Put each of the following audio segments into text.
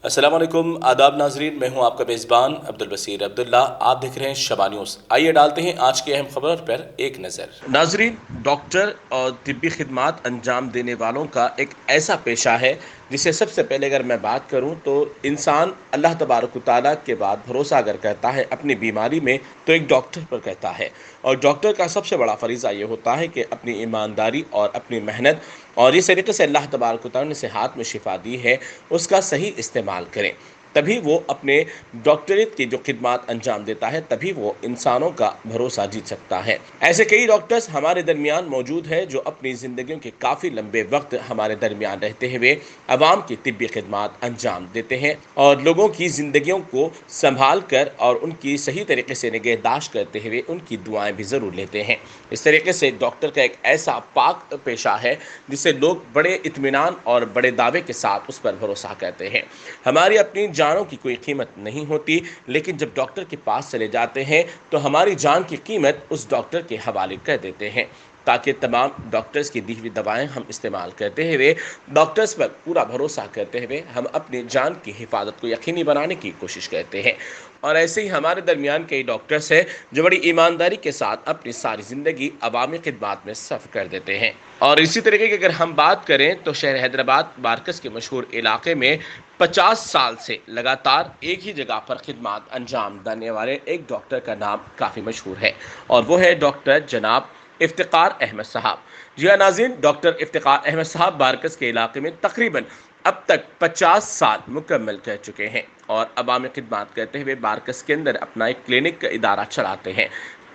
السلام علیکم، آداب ناظرین، میں ہوں آپ کا میزبان عبدالبصیر عبداللہ۔ آپ دیکھ رہے ہیں شبا نیوز۔ آئیے ڈالتے ہیں آج کی اہم خبر پر ایک نظر۔ ناظرین، ڈاکٹر اور طبی خدمات انجام دینے والوں کا ایک ایسا پیشہ ہے جسے سب سے پہلے اگر میں بات کروں تو انسان اللہ تبارک و تعالیٰ کے بعد بھروسہ اگر کرتا ہے اپنی بیماری میں تو ایک ڈاکٹر پر کرتا ہے، اور ڈاکٹر کا سب سے بڑا فریضہ یہ ہوتا ہے کہ اپنی ایمانداری اور اپنی محنت اور اس طریقے سے اللہ تبارک و تعالیٰ نے اسے ہاتھ میں شفا دی ہے اس کا صحیح استعمال کریں، تبھی وہ اپنے ڈاکٹریٹ کی جو خدمات انجام دیتا ہے تبھی وہ انسانوں کا بھروسہ جیت سکتا ہے۔ ایسے کئی ڈاکٹرز ہمارے درمیان موجود ہیں جو اپنی زندگیوں کے کافی لمبے وقت ہمارے درمیان رہتے ہوئے عوام کی طبی خدمات انجام دیتے ہیں اور لوگوں کی زندگیوں کو سنبھال کر اور ان کی صحیح طریقے سے نگہداشت کرتے ہوئے ان کی دعائیں بھی ضرور لیتے ہیں۔ اس طریقے سے ڈاکٹر کا ایک ایسا پاک پیشہ ہے جسے لوگ بڑے اطمینان اور بڑے دعوے کے ساتھ اس پر بھروسہ کرتے ہیں۔ ہماری اپنی جانوں کی کوئی قیمت نہیں ہوتی، لیکن جب ڈاکٹر کے پاس چلے جاتے ہیں تو ہماری جان کی قیمت اس ڈاکٹر کے حوالے کر دیتے ہیں تاکہ تمام ڈاکٹرز کی دی ہوئی دوائیں ہم استعمال کرتے ہوئے ڈاکٹرز پر پورا بھروسہ کرتے ہوئے ہم اپنی جان کی حفاظت کو یقینی بنانے کی کوشش کرتے ہیں۔ اور ایسے ہی ہمارے درمیان کئی ڈاکٹرز ہیں جو بڑی ایمانداری کے ساتھ اپنی ساری زندگی عوامی خدمات میں صرف کر دیتے ہیں۔ اور اسی طریقے کی اگر ہم بات کریں تو شہر حیدرآباد مارکز کے مشہور علاقے میں 50 سال سے لگاتار ایک ہی جگہ پر خدمات انجام دینے والے ایک ڈاکٹر کا نام کافی مشہور ہے، اور وہ ہے ڈاکٹر جناب افتخار احمد صاحب۔ جی ہاں ناظرین، ڈاکٹر افتخار احمد صاحب مارکز کے علاقے میں تقریباً اب تک 50 سال مکمل کر چکے ہیں اور عوامی خدمات کرتے ہوئے مارکز کے اندر اپنا ایک کلینک کا ادارہ چلاتے ہیں،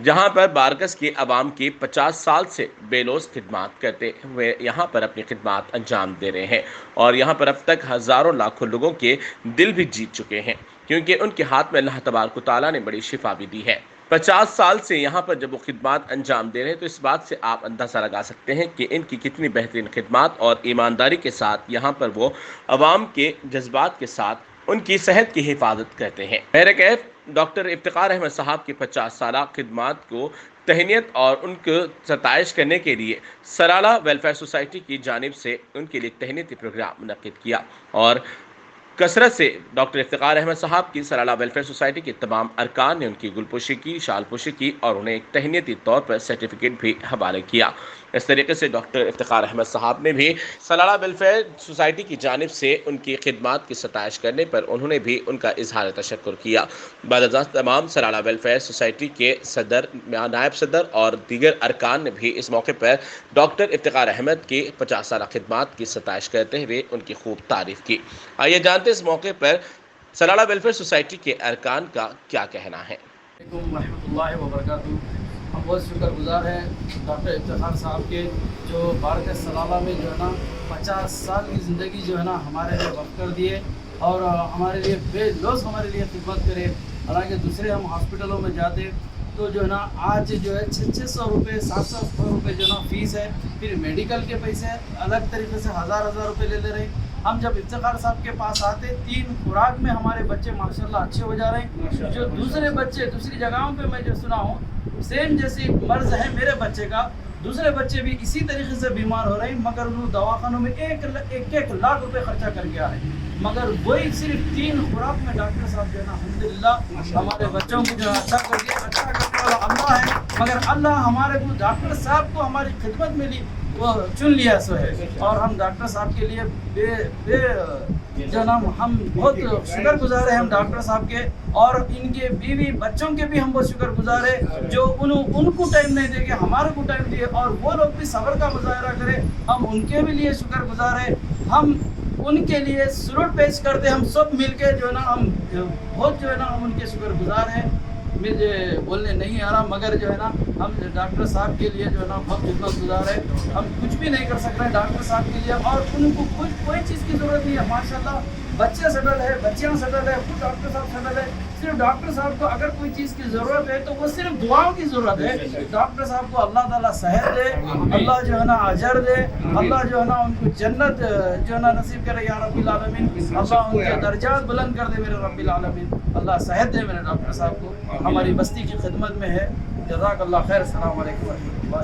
جہاں پر مارکز کی عوام کی 50 سال سے بے لوث خدمات کرتے ہوئے یہاں پر اپنی خدمات انجام دے رہے ہیں، اور یہاں پر اب تک ہزاروں لاکھوں لوگوں کے دل بھی جیت چکے ہیں کیونکہ ان کے ہاتھ میں اللہ تبارک و تعالیٰ نے بڑی شفا بھی دی ہے۔ 50 سال سے یہاں پر جب وہ خدمات انجام دے رہے ہیں تو اس بات سے آپ اندازہ لگا سکتے ہیں کہ ان کی کتنی بہترین خدمات اور ایمانداری کے ساتھ یہاں پر وہ عوام کے جذبات کے ساتھ ان کی صحت کی حفاظت کرتے ہیں۔ بہرکیف ڈاکٹر افتخار احمد صاحب کی 50 سالہ خدمات کو تہنیت اور ان کو ستائش کرنے کے لیے سرالہ ویلفیئر سوسائٹی کی جانب سے ان کے لیے تہنیتی پروگرام منعقد کیا، اور کثرت سے ڈاکٹر افتخار احمد صاحب کی سرالہ ویلفیئر سوسائٹی کے تمام ارکان نے ان کی گلپوشی کی، شال پوشی کی اور انہیں ایک تہنیتی طور پر سرٹیفکیٹ بھی حوالے کیا۔ اس طریقے سے ڈاکٹر افتخار احمد صاحب نے بھی سرالہ ویلفیئر سوسائٹی کی جانب سے ان کی خدمات کی ستائش کرنے پر انہوں نے بھی ان کا اظہار تشکر کیا۔ بعد ازاں تمام سرالہ ویلفیئر سوسائٹی کے صدر، نائب صدر اور دیگر ارکان نے بھی اس موقع پر ڈاکٹر افتخار احمد کی 50 سالہ خدمات کی ستائش کرتے ہوئے ان کی خوب تعریف کی۔ آئیے جانتے اس موقع پر سرالہ ویلفیئر سوسائٹی کے ارکان کا کیا کہنا ہے۔ علیکم ورحمۃ اللہ وبرکاتہ۔ ہم بہت شکر گزار ہیں ڈاکٹر افتخار صاحب کے جو مارکز سرالہ میں جو ہے نا 50 سال کی زندگی جو ہے نا ہمارے لیے وقف کر دیے اور ہمارے لیے بے لوث ہمارے لیے خدمت کرے۔ حالانکہ دوسرے ہم ہاسپٹلوں میں جاتے تو جو ہے نا آج جو ہے 600 روپے 700 روپے جو ہے نا فیس ہے، پھر میڈیکل کے پیسے الگ طریقے سے ہزار روپے لے لے رہے ہیں۔ ہم جب افتخار صاحب کے پاس آتے 3 خوراک میں ہمارے بچے ماشاءاللہ اچھے ہو جا رہے ہیں، جو دوسرے بچے دوسری جگہوں پہ میں جو سنا ہوں سیم جیسی مرض ہے میرے بچے کا، دوسرے بچے بھی اسی طریقے سے بیمار ہو رہے ہیں، مگر انہوں دواخانوں میں ایک لاکھ روپے خرچہ کر کے آ رہے ہیں، مگر وہی صرف 3 خوراک میں ڈاکٹر صاحب جو ہے نا الحمدللہ ہمارے بچوں کو جو اچھا کرنے والا اللہ ہے، مگر اللہ ہمارے کو ڈاکٹر صاحب کو ہماری خدمت میں لی وہ چن لیا سو ہے، اور ہم ڈاکٹر صاحب کے لیے بے جو نام ہم بہت شکر گزار ہیں ہم ڈاکٹر صاحب کے، اور ان کے بیوی بچوں کے بھی ہم بہت شکر گزار ہیں جو ان کو ٹائم نہیں دے کے ہمارے کو ٹائم دیے، اور وہ لوگ بھی صبر کا مظاہرہ کرے، ہم ان کے بھی لیے شکر گزار ہیں۔ ہم ان کے لیے سرود پیش کرتے ہم سب مل کے جو ہے نا ہم بہت جو ہے نا ہم ان کے شکر گزار ہیں۔ مجھے بولنے نہیں آ رہا، مگر جو ہے نا ہم ڈاکٹر صاحب کے لیے جو ہے نا بہت خدمت گزار ہے، ہم کچھ بھی نہیں کر سک رہے ڈاکٹر صاحب کے لیے، اور ان کو کوئی چیز کی ضرورت نہیں ہے۔ ماشاءاللہ بچے سیٹل ہے، بچیاں سیٹل ہے، خود ڈاکٹر صاحب سیٹل ہے، صرف ڈاکٹر صاحب کو اگر کوئی چیز کی ضرورت ہے تو وہ صرف دعاؤں کی ضرورت ہے۔ ڈاکٹر صاحب کو اللہ تعالیٰ صحت دے، اللہ جو ہے نا اجر دے، اللہ جو ہے نا ان کو جنت جو ہے نا نصیب کرے یا رب العالمین، اللہ ان کے درجات بلند کر دے میرے رب العالمین، اللہ صحت دے میرے ڈاکٹر صاحب کو، ہماری بستی کی خدمت میں ہے۔ جزاک اللہ خیر، السلام علیکم ورحمۃ اللہ۔